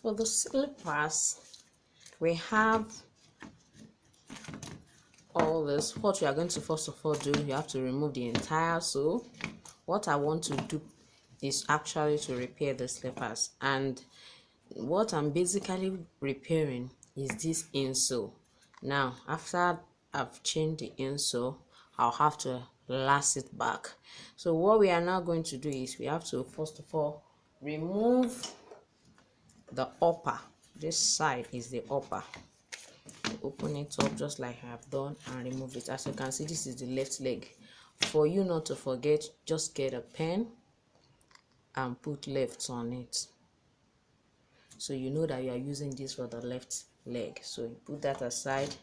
For the slippers, we have all this. What you are going to first of all do, you have to remove the entire sole. What I want to do is actually to repair the slippers, and what I'm basically repairing is this insole. Now after I've changed the insole, I'll have to lace it back. So what we are now going to do is we have to first of all remove the upper. This side is the upper. Open it up just like I have done and remove it. As you can see, this is the left leg. For you not to forget, just get a pen and put left on it, so you know that you are using this for the left leg. So you put that aside.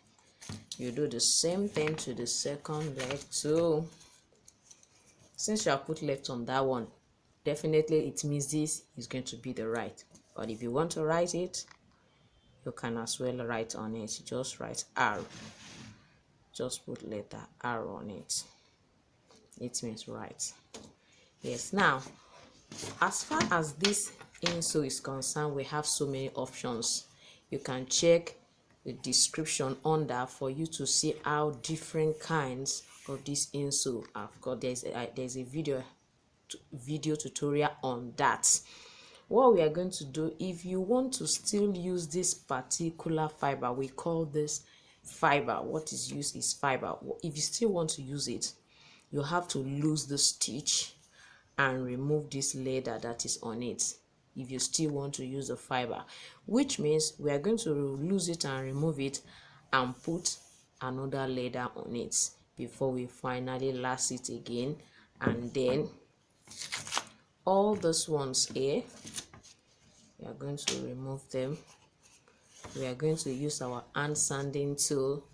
You do the same thing to the second leg too. Since you have put left on that one, definitely it means this is going to be the right. But if you want to write it, you can as well write on it. Just write R. Just put letter R on it. It means right. Yes. Now, as far as this insole is concerned, we have so many options. You can check the description under for you to see how different kinds of this insole I've got. There's a video tutorial on that. What we are going to do, if you want to still use this particular fiber, we call this fiber, what is used is fiber. If you still want to use it, you have to lose the stitch and remove this leather that is on it if you still want to use the fiber, which means we are going to lose it and remove it and put another leather on it before we finally lace it again. And then all these ones here, we are going to remove them. We are going to use our hand sanding tool.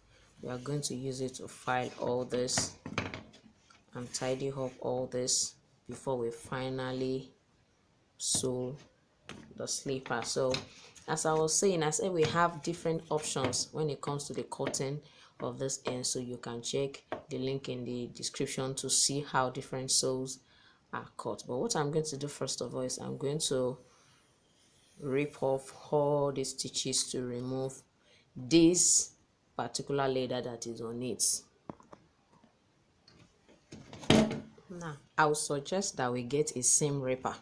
We are going to use it to file all this and tidy up all this before we finally sew the slipper. So as I was saying, I said we have different options when it comes to the cutting of this end, so you can check the link in the description to see how different sews are cut. But what I'm going to do first of all is I'm going to rip off all the stitches to remove this particular leather that is on it. Now I would suggest that we get a seam ripper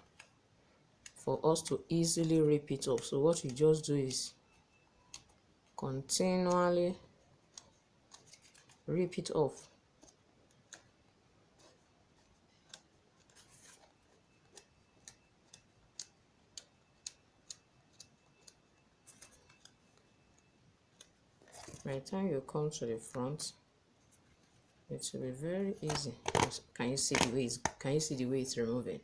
for us to easily rip it off. So what you just do is continually rip it off. By the time you come to the front, it will be very easy. Can you see the way it's removing?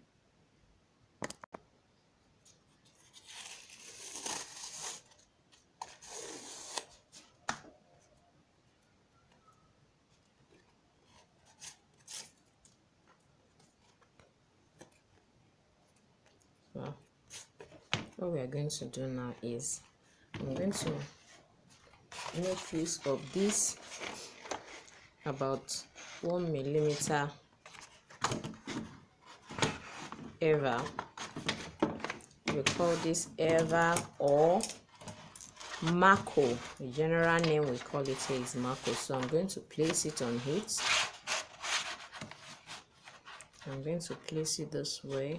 So what we are going to do now is I'm going to make use of this about 1 millimeter Eva. We call this Eva or Marco. The general name we call it here is Marco. So I'm going to place it on it. I'm going to place it this way.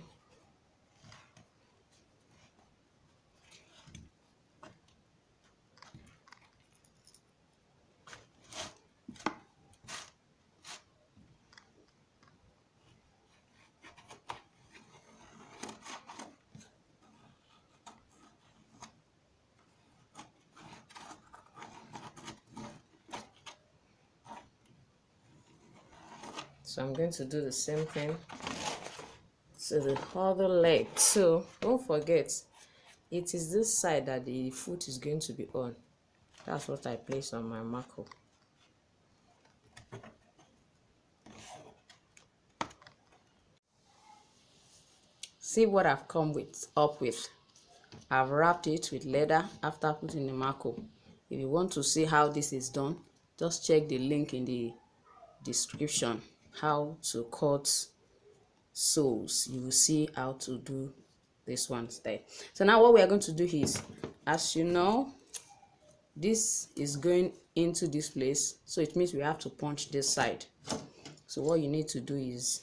So I'm going to do the same thing to the other leg. So don't forget, it is this side that the foot is going to be on. That's what I place on my Marco. See what I've come up with. I've wrapped it with leather after putting the Marco. If you want to see how this is done, just check the link in the description, how to cut soles. You will see how to do this one's there. So now what we are going to do is, as you know, this is going into this place, so it means we have to punch this side. So what you need to do is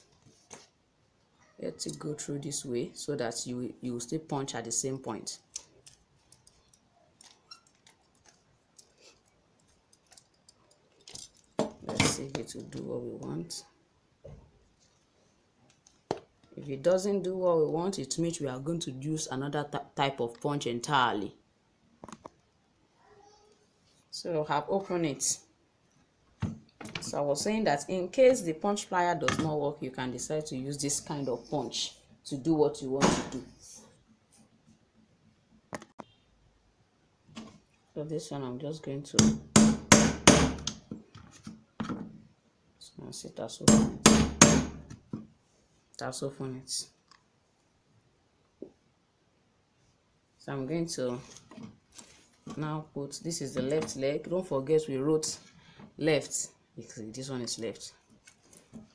let it go through this way so that you will still punch at the same point. Let's see if it will do what we want. If it doesn't do what we want, it means we are going to use another type of punch entirely. So I have opened it. So I was saying that in case the punch plier does not work, you can decide to use this kind of punch to do what you want to do. So this one I'm just going to sit as open it. That's open it. So I'm going to now put, this is the left leg. Don't forget we wrote left because this one is left.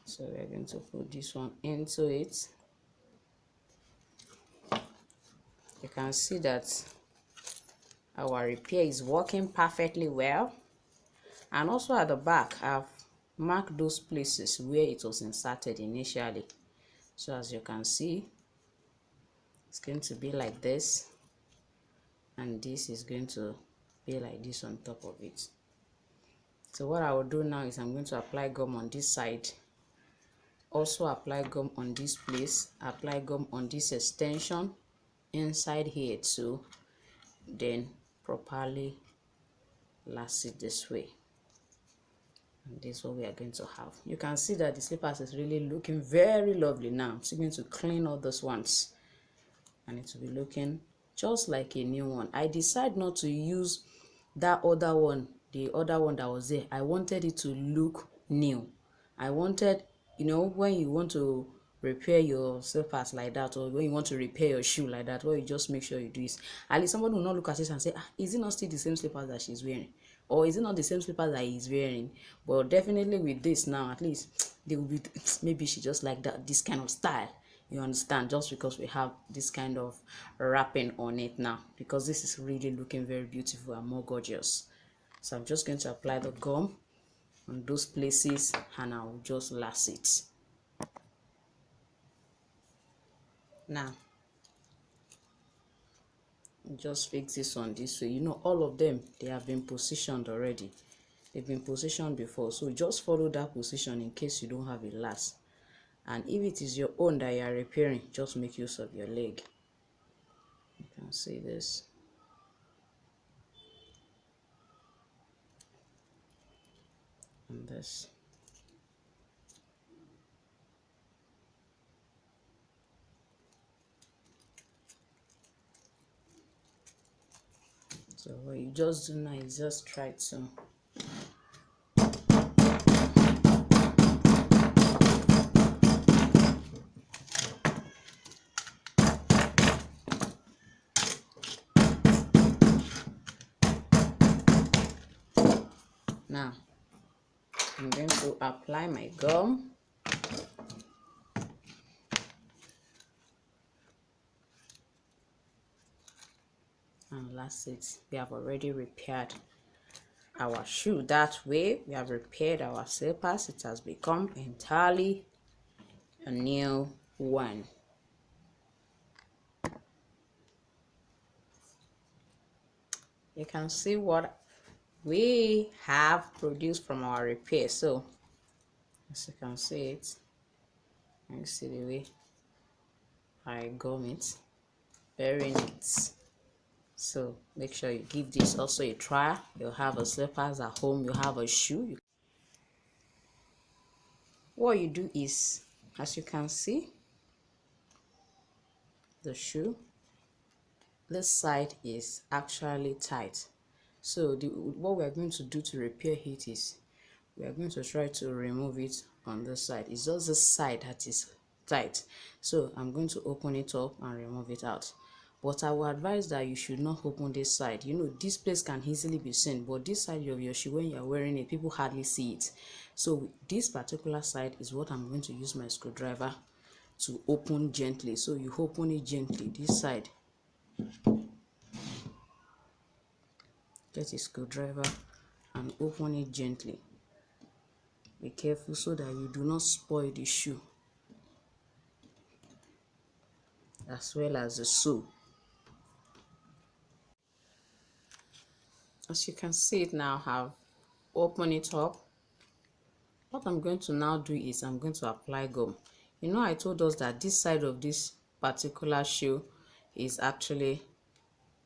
So we're going to put this one into it. You can see that our repair is working perfectly well. And also at the back, I've marked those places where it was inserted initially. So as you can see, it's going to be like this, and this is going to be like this on top of it. So what I will do now is I'm going to apply gum on this side, also apply gum on this place, apply gum on this extension inside here too, then properly last it this way. And this is what we are going to have. You can see that the slippers is really looking very lovely now. I'm still going to clean all those ones, and it will be looking just like a new one. I decided not to use that other one, the other one that was there. I wanted it to look new. I wanted, you know, when you want to repair your slippers like that, or when you want to repair your shoe like that, well, you just make sure you do this. At least somebody will not look at it and say, ah, is it not still the same slippers that she's wearing? Or is it not the same slippers that he's wearing? But definitely with this now, at least they will be, maybe she just like that, this kind of style. You understand? Just because we have this kind of wrapping on it now, because this is really looking very beautiful and more gorgeous. So I'm just going to apply the gum on those places, and I'll just last it. Now just fix this on this way. You know, all of them, they have been positioned already. They've been positioned before, so just follow that position in case you don't have a last. And if it is your own that you are repairing, just make use of your leg. You can see this. And this. So what you just do now is just try to now I'm going to apply my gum. And last it, we have already repaired our shoe. That way we have repaired our slippers. It has become entirely a new one. You can see what we have produced from our repair. So as you can see it, you see the way I gum it, very neat. So make sure you give this also a try. You'll have a slippers at home, you have a shoe. What you do is, as you can see, the shoe, this side is actually tight. So what we are going to do to repair it is, we are going to try to remove it on this side. It's just this side that is tight. So I'm going to open it up and remove it out. But I will advise that you should not open this side. You know, this place can easily be seen, but this side of your shoe, when you're wearing it, people hardly see it. So this particular side is what I'm going to use my screwdriver to open gently. So you open it gently this side. Get a screwdriver and open it gently. Be careful so that you do not spoil the shoe, as well as the sole. As you can see it now, have opened it up. What I'm going to now do is I'm going to apply gum. You know, I told us that this side of this particular shoe is actually,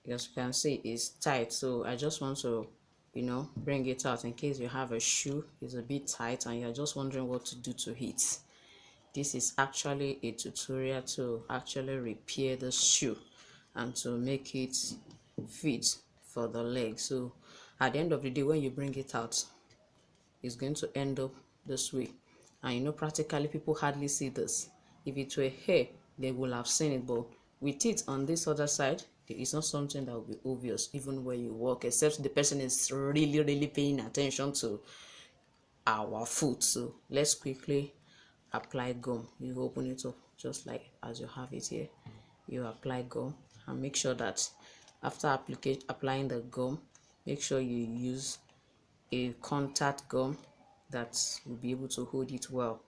as you can see, is tight. So I just want to, you know, bring it out in case you have a shoe is a bit tight and you're just wondering what to do to it. This is actually a tutorial to actually repair the shoe and to make it fit for the leg. So at the end of the day, when you bring it out, it's going to end up this way. And you know, practically people hardly see this. If it were hair, they will have seen it, but with it on this other side, it's not something that will be obvious even when you walk, except the person is really paying attention to our foot. So let's quickly apply gum. You open it up just like as you have it here. You apply gum and make sure that after applying the gum, make sure you use a contact gum that will be able to hold it well.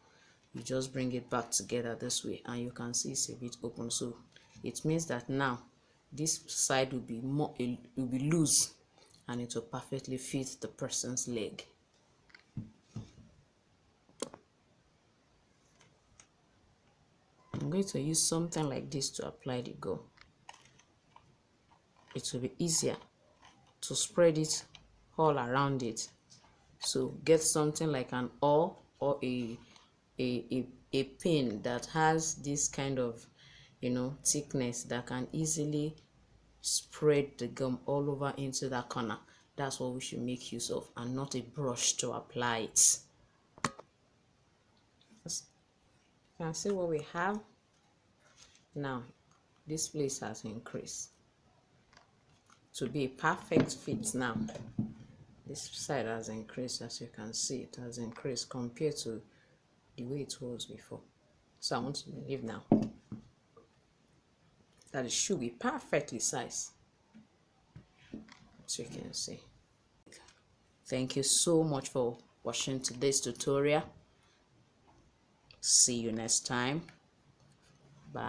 You just bring it back together this way and you can see it's a bit open. So it means that now this side will be loose and it will perfectly fit the person's leg. I'm going to use something like this to apply the gum. It will be easier to spread it all around it. So get something like an awl or a pin that has this kind of, you know, thickness that can easily spread the gum all over into that corner. That's what we should make use of, and not a brush to apply it. You can see what we have now. This place has increased to be a perfect fit. Now this side has increased, as you can see. It has increased compared to the way it was before. So I want to believe now that it should be perfectly sized, as you can see. Thank you so much for watching today's tutorial. See you next time. Bye.